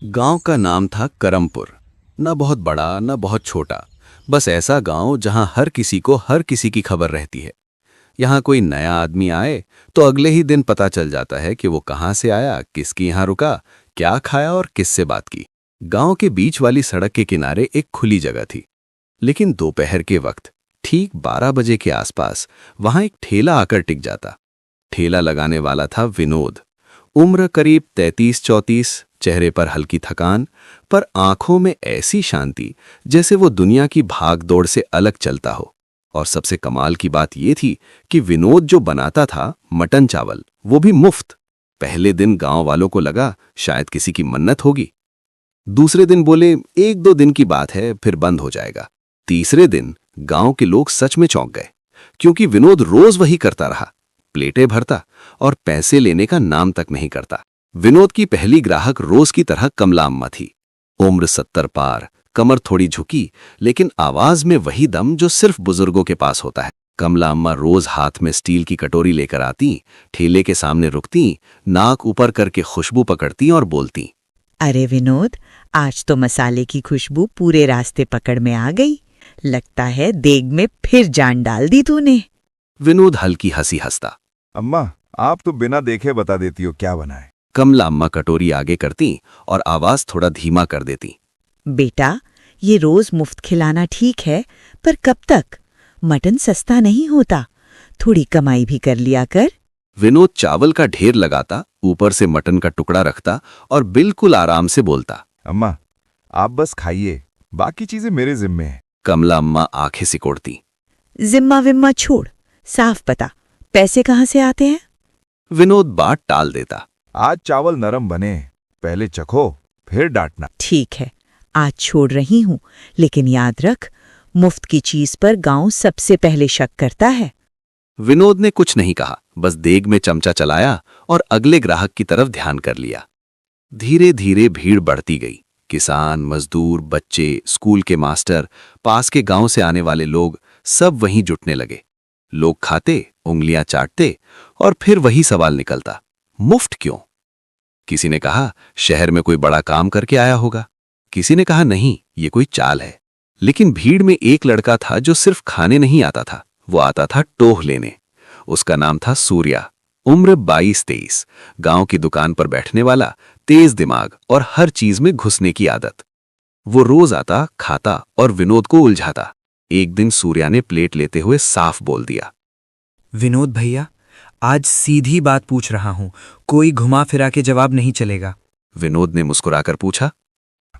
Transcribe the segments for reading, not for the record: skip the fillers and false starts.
गांव का नाम था करमपुर। न बहुत बड़ा न बहुत छोटा, बस ऐसा गांव जहां हर किसी को हर किसी की खबर रहती है। यहाँ कोई नया आदमी आए तो अगले ही दिन पता चल जाता है कि वो कहाँ से आया, किसकी यहाँ रुका, क्या खाया और किससे बात की। गांव के बीच वाली सड़क के किनारे एक खुली जगह थी, लेकिन दोपहर के वक्त ठीक 12 बजे के आसपास वहां एक ठेला आकर टिक जाता। ठेला लगाने वाला था विनोद। उम्र करीब 33-34, चेहरे पर हल्की थकान, पर आंखों में ऐसी शांति जैसे वो दुनिया की भागदौड़ से अलग चलता हो। और सबसे कमाल की बात ये थी कि विनोद जो बनाता था मटन चावल, वो भी मुफ्त। पहले दिन गांव वालों को लगा शायद किसी की मन्नत होगी। दूसरे दिन बोले 1-2 दिन की बात है, फिर बंद हो जाएगा। तीसरे दिन गांव के लोग सच में चौंक गए, क्योंकि विनोद रोज वही करता रहा, प्लेटें भरता और पैसे लेने का नाम तक नहीं करता। विनोद की पहली ग्राहक रोज की तरह कमला अम्मा थी। उम्र 70 पार, कमर थोड़ी झुकी, लेकिन आवाज में वही दम जो सिर्फ बुजुर्गों के पास होता है। कमला अम्मा रोज हाथ में स्टील की कटोरी लेकर आती, ठेले के सामने रुकती, नाक ऊपर करके खुशबू पकड़ती और बोलती, अरे विनोद, आज तो मसाले की खुशबू पूरे रास्ते पकड़ में आ गई। लगता है देग में फिर जान डाल दी तूने। विनोद हल्की हंसी हंसता। अम्मा, आप तो बिना देखे बता देती हो क्या बना है। कमला अम्मा कटोरी आगे करती और आवाज थोड़ा धीमा कर देती। बेटा, ये रोज मुफ्त खिलाना ठीक है, पर कब तक? मटन सस्ता नहीं होता, थोड़ी कमाई भी कर लिया कर। विनोद चावल का ढेर लगाता, ऊपर से मटन का टुकड़ा रखता और बिल्कुल आराम से बोलता, अम्मा, आप बस खाइए, बाकी चीजें मेरे जिम्मे हैं। कमला अम्मा आंखें सिकोड़ती। जिम्मा विम्मा छोड़, साफ बता, पैसे कहाँ से आते हैं? विनोद बात टाल देता। आज चावल नरम बने, पहले चखो फिर डांटना। ठीक है, आज छोड़ रही हूँ, लेकिन याद रख, मुफ्त की चीज पर गांव सबसे पहले शक करता है। विनोद ने कुछ नहीं कहा, बस देग में चमचा चलाया और अगले ग्राहक की तरफ ध्यान कर लिया। धीरे धीरे भीड़ बढ़ती गई। किसान, मजदूर, बच्चे, स्कूल के मास्टर, पास के गांव से आने वाले लोग सब वहीं जुटने लगे। लोग खाते, उंगलियां चाटते और फिर वही सवाल निकलता, मुफ्त क्यों? किसी ने कहा शहर में कोई बड़ा काम करके आया होगा, किसी ने कहा नहीं, ये कोई चाल है। लेकिन भीड़ में एक लड़का था जो सिर्फ खाने नहीं आता था, वो आता था टोह लेने। उसका नाम था सूर्या। उम्र 22-23, गांव की दुकान पर बैठने वाला, तेज दिमाग और हर चीज में घुसने की आदत। वो रोज आता, खाता और विनोद को उलझाता। एक दिन सूर्या ने प्लेट लेते हुए साफ बोल दिया, विनोद भैया, आज सीधी बात पूछ रहा हूं, कोई घुमा फिरा के जवाब नहीं चलेगा। विनोद ने मुस्कुराकर पूछा,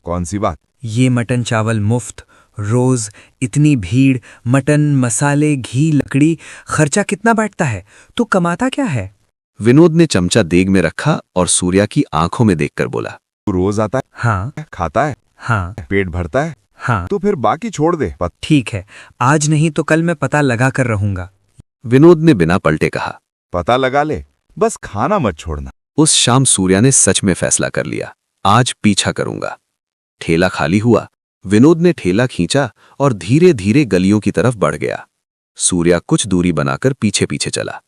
कौन सी बात? ये मटन चावल मुफ्त, रोज इतनी भीड़, मटन, मसाले, घी, लकड़ी, खर्चा कितना बैठता है? तो कमाता क्या है? विनोद ने चमचा देग में रखा और सूर्या की आंखों में देखकर बोला, तू रोज आता हाँ है, खाता है, हाँ पेट भरता है, हाँ। तो फिर बाकी छोड़ दे। ठीक है, आज नहीं तो कल मैं पता लगा कर रहूंगा। विनोद ने बिना पलटे कहा। पता लगा ले, बस खाना मत छोड़ना। उस शाम सूर्या ने सच में फैसला कर लिया, आज पीछा करूंगा। ठेला खाली हुआ। विनोद ने ठेला खींचा और धीरे धीरे गलियों की तरफ बढ़ गया। सूर्या कुछ दूरी बनाकर पीछे पीछे चला।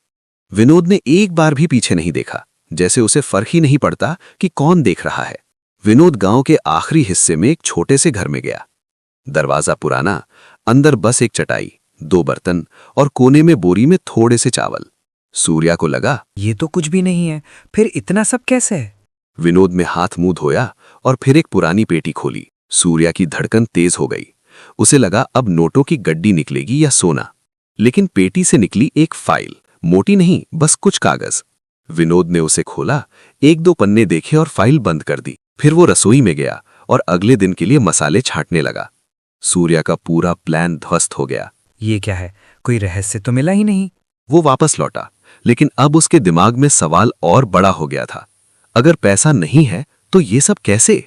विनोद ने एक बार भी पीछे नहीं देखा, जैसे उसे फर्क ही नहीं पड़ता कि कौन देख रहा है। विनोद गांव के आखिरी हिस्से में एक छोटे से घर में गया। दरवाजा पुराना, अंदर बस एक चटाई, 2 बर्तन और कोने में बोरी में थोड़े से चावल। सूर्या को लगा, ये तो कुछ भी नहीं है, फिर इतना सब कैसे है? विनोद में हाथ मुंह धोया और फिर एक पुरानी पेटी खोली। सूर्या की धड़कन तेज हो गई। उसे लगा अब नोटों की गड्डी निकलेगी या सोना, लेकिन पेटी से निकली एक फाइल, मोटी नहीं, बस कुछ कागज। विनोद ने उसे खोला, 1-2 पन्ने देखे और फाइल बंद कर दी। फिर वो रसोई में गया और अगले दिन के लिए मसाले छांटने लगा। सूर्या का पूरा प्लान ध्वस्त हो गया। ये क्या है? कोई रहस्य तो मिला ही नहीं। वो वापस लौटा, लेकिन अब उसके दिमाग में सवाल और बड़ा हो गया था। अगर पैसा नहीं है तो ये सब कैसे?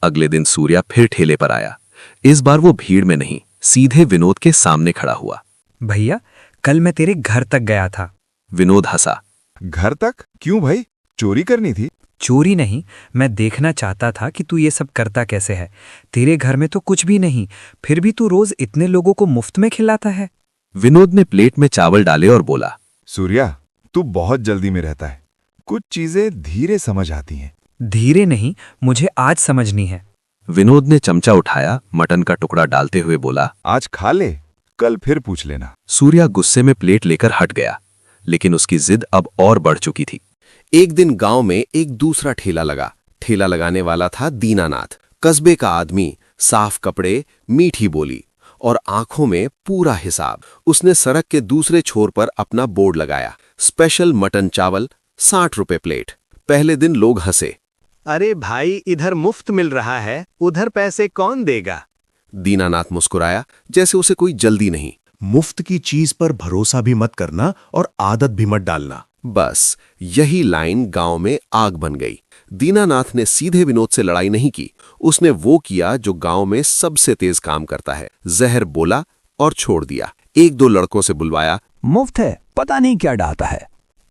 अगले दिन सूर्या फिर ठेले पर आया। इस बार वो भीड़ में नहीं, सीधे विनोद के सामने खड़ा हुआ। भैया, कल मैं तेरे घर तक गया था। विनोद हंसा। घर तक? क्यों भाई, चोरी करनी थी? चोरी नहीं, मैं देखना चाहता था कि तू ये सब करता कैसे है। तेरे घर में तो कुछ भी नहीं, फिर भी तू रोज इतने लोगों को मुफ्त में खिलाता है। विनोद ने प्लेट में चावल डाले और बोला, सूर्या, तू बहुत जल्दी में रहता है, कुछ चीजें धीरे समझ आती हैं। धीरे नहीं, मुझे आज समझनी है। विनोद ने चमचा उठाया, मटन का टुकड़ा डालते हुए बोला। आज खा ले, कल फिर पूछ लेना। सूर्या गुस्से में प्लेट लेकर हट गया, लेकिन उसकी जिद अब और बढ़ चुकी थी। एक दिन गांव में एक दूसरा ठेला लगा। ठेला लगाने वाला था दीनानाथ, कस्बे का आदमी, साफ कपड़े, मीठी बोली और आंखों में पूरा हिसाब। उसने सड़क के दूसरे छोर पर अपना बोर्ड लगाया, स्पेशल मटन चावल 60 रुपए प्लेट। पहले दिन लोग हंसे। अरे भाई, इधर मुफ्त मिल रहा है, उधर पैसे कौन देगा? दीनानाथ मुस्कुराया, जैसे उसे कोई जल्दी नहीं। मुफ्त की चीज पर भरोसा भी मत करना और आदत भी मत डालना। बस यही लाइन गांव में आग बन गई। दीनानाथ ने सीधे विनोद से लड़ाई नहीं की, उसने वो किया जो गांव में सबसे तेज काम करता है, जहर बोला और छोड़ दिया। एक दो लड़कों से बुलवाया। मुफ्त है, पता नहीं क्या डालता है।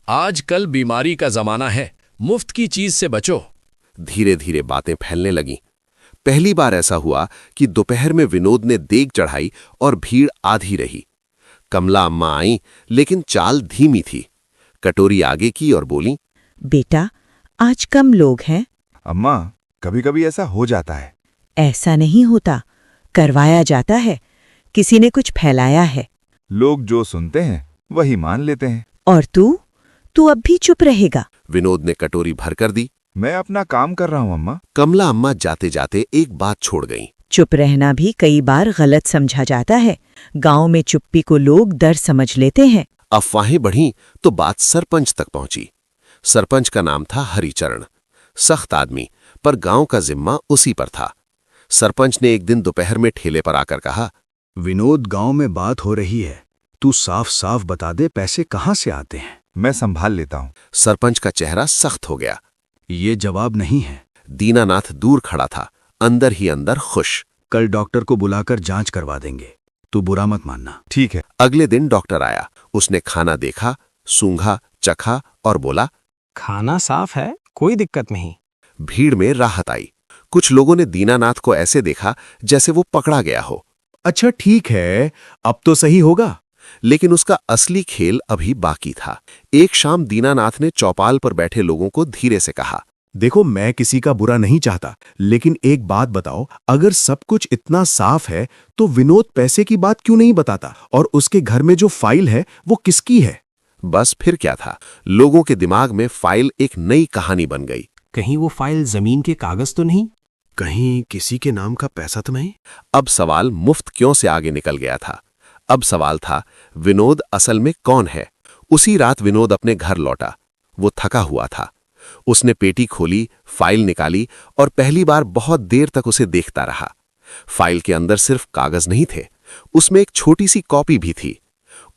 आजकल बीमारी का जमाना है, मुफ्त की चीज से बचो। धीरे धीरे बातें फैलने लगीं। पहली बार ऐसा हुआ कि दोपहर में विनोद ने देग चढ़ाई और भीड़ आधी रही। कमला अम्मा आई, लेकिन चाल धीमी थी। कटोरी आगे की और बोली, बेटा, आज कम लोग हैं। अम्मा, कभी कभी ऐसा हो जाता है। ऐसा नहीं होता, करवाया जाता है। किसी ने कुछ फैलाया है। लोग जो सुनते हैं वही मान लेते हैं। और तू अब भी चुप रहेगा? विनोद ने कटोरी भरकर दी। मैं अपना काम कर रहा हूं अम्मा। कमला अम्मा जाते जाते एक बात छोड़ गईं। चुप रहना भी कई बार गलत समझा जाता है। गांव में चुप्पी को लोग डर समझ लेते हैं। अफवाहें बढ़ीं तो बात सरपंच तक पहुंची। सरपंच का नाम था हरिचरण, सख्त आदमी, पर गांव का जिम्मा उसी पर था। सरपंच ने एक दिन दोपहर में ठेले पर आकर कहा, विनोद, गांव में बात हो रही है, तू साफ साफ बता दे पैसे कहां से आते हैं। मैं संभाल लेता हूं। सरपंच का चेहरा सख्त हो गया। ये जवाब नहीं है। दीनानाथ दूर खड़ा था, अंदर ही अंदर खुश। कल डॉक्टर को बुलाकर जांच करवा देंगे, तू बुरा मत मानना। ठीक है। अगले दिन डॉक्टर आया। उसने खाना देखा, सूंघा, चखा और बोला, खाना साफ है, कोई दिक्कत नहीं। भीड़ में राहत आई। कुछ लोगों ने दीनानाथ को ऐसे देखा जैसे वो पकड़ा गया हो। अच्छा ठीक है, अब तो सही होगा। लेकिन उसका असली खेल अभी बाकी था। एक शाम दीनानाथ ने चौपाल पर बैठे लोगों को धीरे से कहा, देखो, मैं किसी का बुरा नहीं चाहता, लेकिन एक बात बताओ, अगर सब कुछ इतना साफ है तो विनोद पैसे की बात क्यों नहीं बताता? और उसके घर में जो फाइल है वो किसकी है? बस फिर क्या था, लोगों के दिमाग में फाइल एक नई कहानी बन गई। कहीं वो फाइल जमीन के कागज तो नहीं? कहीं किसी के नाम का पैसा तो नहीं? अब सवाल मुफ्त क्यों से आगे निकल गया था। अब सवाल था, विनोद असल में कौन है? उसी रात विनोद अपने घर लौटा। वो थका हुआ था। उसने पेटी खोली, फाइल निकाली और पहली बार बहुत देर तक उसे देखता रहा। फाइल के अंदर सिर्फ कागज नहीं थे, उसमें एक छोटी सी कॉपी भी थी।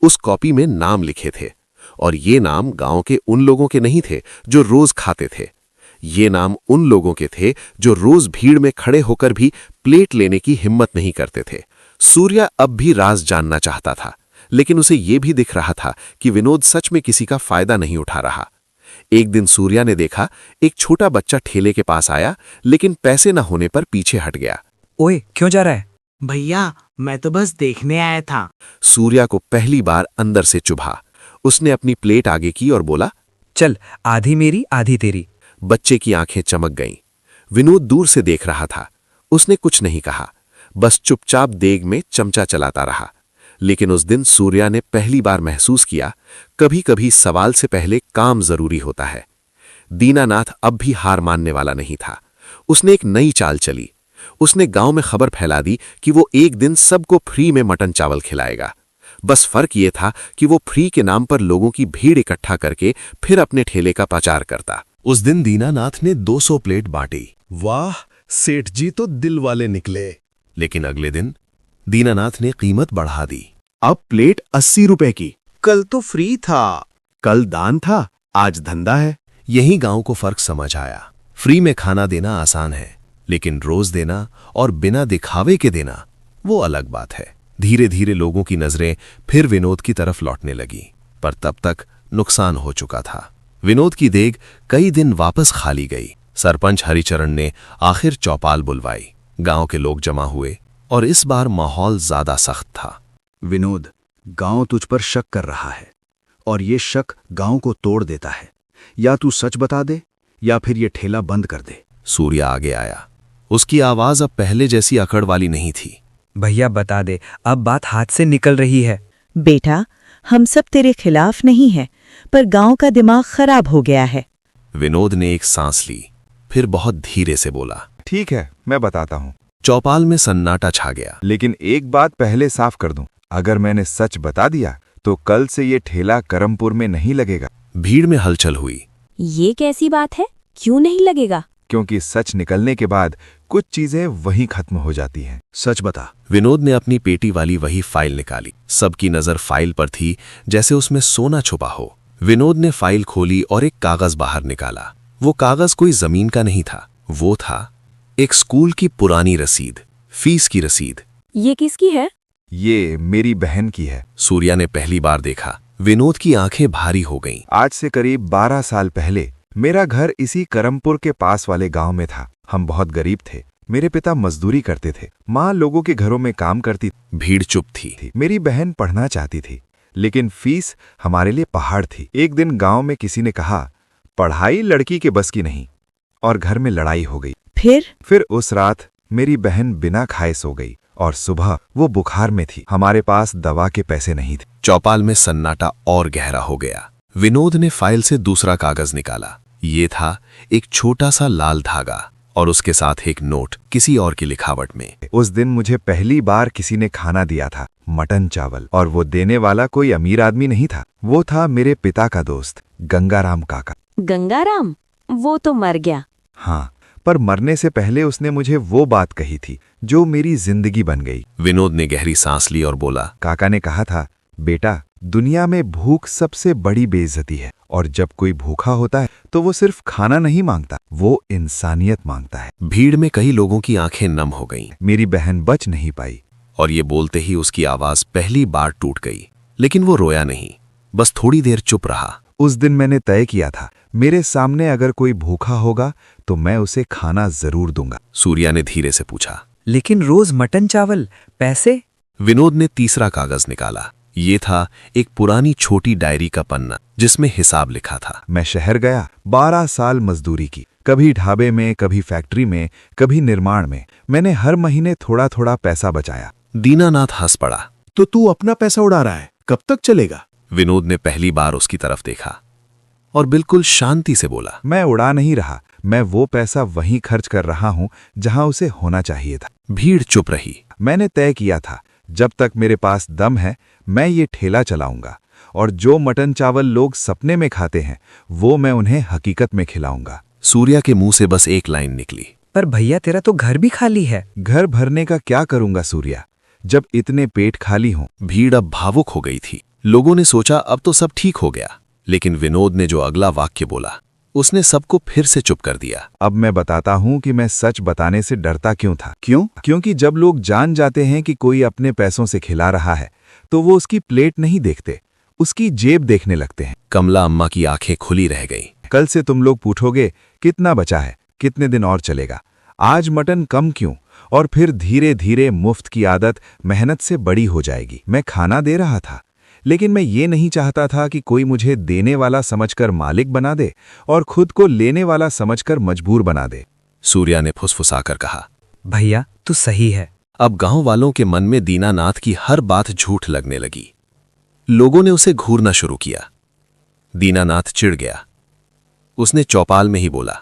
उस कॉपी में नाम लिखे थे, और ये नाम गांव के उन लोगों के नहीं थे जो रोज खाते थे। ये नाम उन लोगों के थे जो रोज भीड़ में खड़े होकर भी प्लेट लेने की हिम्मत नहीं करते थे। सूर्या अब भी राज जानना चाहता था, लेकिन उसे ये भी दिख रहा था कि विनोद सच में किसी का फायदा नहीं उठा रहा। एक दिन सूर्या ने देखा, एक छोटा बच्चा ठेले के पास आया, लेकिन पैसे न होने पर पीछे हट गया। ओए, क्यों जा रहा है? भैया, मैं तो बस देखने आया था। सूर्या को पहली बार अंदर से चुभा। उसने अपनी प्लेट आगे की और बोला, चल, आधी मेरी आधी तेरी। बच्चे की आंखें चमक गईं। विनोद दूर से देख रहा था। उसने कुछ नहीं कहा, बस चुपचाप देग में चमचा चलाता रहा। लेकिन उस दिन सूर्या ने पहली बार महसूस किया, कभी कभी सवाल से पहले काम जरूरी होता है। दीनानाथ अब भी हार मानने वाला नहीं था। उसने एक नई चाल चली। उसने गांव में खबर फैला दी कि वो एक दिन सबको फ्री में मटन चावल खिलाएगा। बस फर्क ये था कि वो फ्री के नाम पर लोगों की भीड़ इकट्ठा करके फिर अपने ठेले का प्रचार करता। उस दिन दीनानाथ ने 200 प्लेट बांटी। वाह, सेठ जी तो दिल वाले निकले। लेकिन अगले दिन दीनानाथ ने कीमत बढ़ा दी। अब प्लेट 80 रुपए की। कल तो फ्री था। कल दान था, आज धंधा है। यही गांव को फर्क समझ आया। फ्री में खाना देना आसान है, लेकिन रोज देना और बिना दिखावे के देना वो अलग बात है। धीरे धीरे लोगों की नजरें फिर विनोद की तरफ लौटने लगी, पर तब तक नुकसान हो चुका था। विनोद की देग कई दिन वापस खाली गई। सरपंच हरिचरण ने आखिर चौपाल बुलवाई। गांव के लोग जमा हुए और इस बार माहौल ज्यादा सख्त था। विनोद, गांव तुझ पर शक कर रहा है और ये शक गांव को तोड़ देता है। या तू सच बता दे या फिर ये ठेला बंद कर दे। सूर्या आगे आया। उसकी आवाज अब पहले जैसी अकड़ वाली नहीं थी। भैया बता दे, अब बात हाथ से निकल रही है। बेटा, हम सब तेरे खिलाफ नहीं हैं, पर गांव का दिमाग खराब हो गया है। विनोद ने एक सांस ली, फिर बहुत धीरे से बोला। ठीक है, मैं बताता हूँ। चौपाल में सन्नाटा छा गया। लेकिन एक बात पहले साफ कर दूं, अगर मैंने सच बता दिया तो कल से ये ठेला करमपुर में नहीं लगेगा। भीड़ में हलचल हुई। ये कैसी बात है? क्यों नहीं लगेगा? क्योंकि सच निकलने के बाद कुछ चीजें वहीं खत्म हो जाती हैं। सच बता। विनोद ने अपनी पेटी वाली वही फाइल निकाली। सबकी नजर फाइल पर थी, जैसे उसमें सोना छुपा हो। विनोद ने फाइल खोली और एक कागज बाहर निकाला। वो कागज कोई जमीन का नहीं था, वो था एक स्कूल की पुरानी रसीद, फीस की रसीद। ये किसकी है? ये मेरी बहन की है। सूर्या ने पहली बार देखा। विनोद की आंखें भारी हो गईं। आज से करीब 12 साल पहले मेरा घर इसी करमपुर के पास वाले गांव में था। हम बहुत गरीब थे। मेरे पिता मजदूरी करते थे, माँ लोगों के घरों में काम करती भीड़ चुप थी। मेरी बहन पढ़ना चाहती थी, लेकिन फीस हमारे लिए पहाड़ थी। एक दिन गांव में किसी ने कहा, पढ़ाई लड़की के बस की नहीं, और घर में लड़ाई हो गई। फिर उस रात मेरी बहन बिना खाए सो गई और सुबह वो बुखार में थी। हमारे पास दवा के पैसे नहीं थे। चौपाल में सन्नाटा और गहरा हो गया। विनोद ने फाइल से दूसरा कागज निकाला। ये था एक छोटा सा लाल धागा और उसके साथ एक नोट किसी और की लिखावट में। उस दिन मुझे पहली बार किसी ने खाना दिया था, मटन चावल, और वो देने वाला कोई अमीर आदमी नहीं था। वो था मेरे पिता का दोस्त, गंगाराम काका। गंगाराम? वो तो मर गया। हाँ, पर मरने से पहले उसने मुझे वो बात कही थी जो मेरी जिंदगी बन गई। विनोद ने गहरी सांस ली और बोला, काका ने कहा था, बेटा, दुनिया में भूख सबसे बड़ी बेइज्जती है, और जब कोई भूखा होता है तो वो सिर्फ खाना नहीं मांगता, वो इंसानियत मांगता है। भीड़ में कई लोगों की आंखें नम हो गईं। मेरी बहन बच नहीं पाई। और ये बोलते ही उसकी आवाज पहली बार टूट गई। लेकिन वो रोया नहीं, बस थोड़ी देर चुप रहा। उस दिन मैंने तय किया था, मेरे सामने अगर कोई भूखा होगा तो मैं उसे खाना जरूर दूंगा। सूर्या ने धीरे से पूछा, लेकिन रोज मटन चावल, पैसे? विनोद ने तीसरा कागज निकाला। ये था एक पुरानी छोटी डायरी का पन्ना जिसमें हिसाब लिखा था। मैं शहर गया, 12 साल मजदूरी की, कभी ढाबे में, कभी फैक्ट्री में, कभी निर्माण में। मैंने हर महीने थोड़ा थोड़ा पैसा बचाया। दीनानाथ हंस पड़ा। तो तू अपना पैसा उड़ा रहा है, कब तक चलेगा? विनोद ने पहली बार उसकी तरफ देखा और बिल्कुल शांति से बोला, मैं उड़ा नहीं रहा, मैं वो पैसा वहीं खर्च कर रहा हूं जहां उसे होना चाहिए था। भीड़ चुप रही। मैंने तय किया था, जब तक मेरे पास दम है मैं ये ठेला चलाऊंगा, और जो मटन चावल लोग सपने में खाते हैं वो मैं उन्हें हकीकत में खिलाऊंगा। सूर्या के मुंह से बस एक लाइन निकली, पर भैया तेरा तो घर भी खाली है। घर भरने का क्या करूंगा सूर्या, जब इतने पेट खाली हों। भीड़ अब भावुक हो गई थी। लोगों ने सोचा अब तो सब ठीक हो गया, लेकिन विनोद ने जो अगला वाक्य बोला उसने सबको फिर से चुप कर दिया। अब मैं बताता हूं कि मैं सच बताने से डरता क्यों था। क्यों? क्योंकि जब लोग जान जाते हैं कि कोई अपने पैसों से खिला रहा है तो वो उसकी प्लेट नहीं देखते, उसकी जेब देखने लगते हैं। कमला अम्मा की आंखें खुली रह गई। कल से तुम लोग पूछोगे कितना बचा है, कितने दिन और चलेगा, आज मटन कम क्यों, और फिर धीरे धीरे मुफ्त की आदत मेहनत से बड़ी हो जाएगी। मैं खाना दे रहा था, लेकिन मैं ये नहीं चाहता था कि कोई मुझे देने वाला समझकर मालिक बना दे और खुद को लेने वाला समझकर मजबूर बना दे। सूर्या ने फुसफुसाकर कहा, भैया तू सही है। अब गांव वालों के मन में दीनानाथ की हर बात झूठ लगने लगी। लोगों ने उसे घूरना शुरू किया। दीनानाथ चिढ़ गया। उसने चौपाल में ही बोला,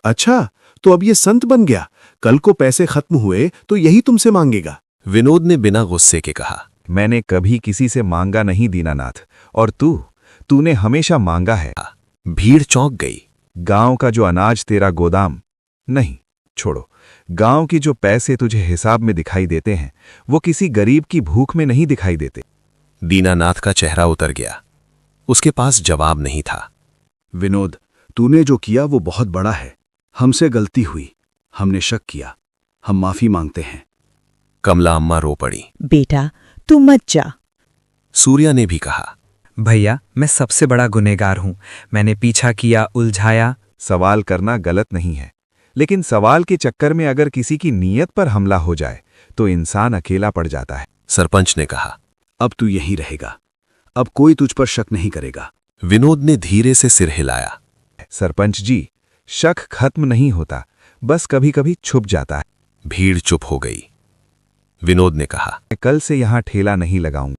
अच्छा, तो अब ये संत बन गया, कल को पैसे खत्म हुए तो यही तुमसे मांगेगा? विनोद ने बिना गुस्से के कहा, मैंने कभी किसी से मांगा नहीं दीनानाथ, और तूने हमेशा मांगा है। भीड़ चौंक गई। गांव का जो अनाज तेरा गोदाम नहीं, छोड़ो, गांव की जो पैसे तुझे हिसाब में दिखाई देते हैं वो किसी गरीब की भूख में नहीं दिखाई देते। दीनानाथ का चेहरा उतर गया। उसके पास जवाब नहीं था। विनोद, तूने जो किया वो बहुत बड़ा है, हमसे गलती हुई, हमने शक किया, हम माफी मांगते हैं। कमला अम्मा रो पड़ी। बेटा तू मत जा। सूर्या ने भी कहा, भैया मैं सबसे बड़ा गुनहगार हूं, मैंने पीछा किया, उलझाया। सवाल करना गलत नहीं है, लेकिन सवाल के चक्कर में अगर किसी की नीयत पर हमला हो जाए तो इंसान अकेला पड़ जाता है। सरपंच ने कहा, अब तू यहीं रहेगा, अब कोई तुझ पर शक नहीं करेगा। विनोद ने धीरे से सिर हिलाया। सरपंच जी, शक खत्म नहीं होता, बस कभी कभी छुप जाता है। भीड़ चुप हो गई। विनोद ने कहा, मैं कल से यहाँ ठेला नहीं लगाऊंगा।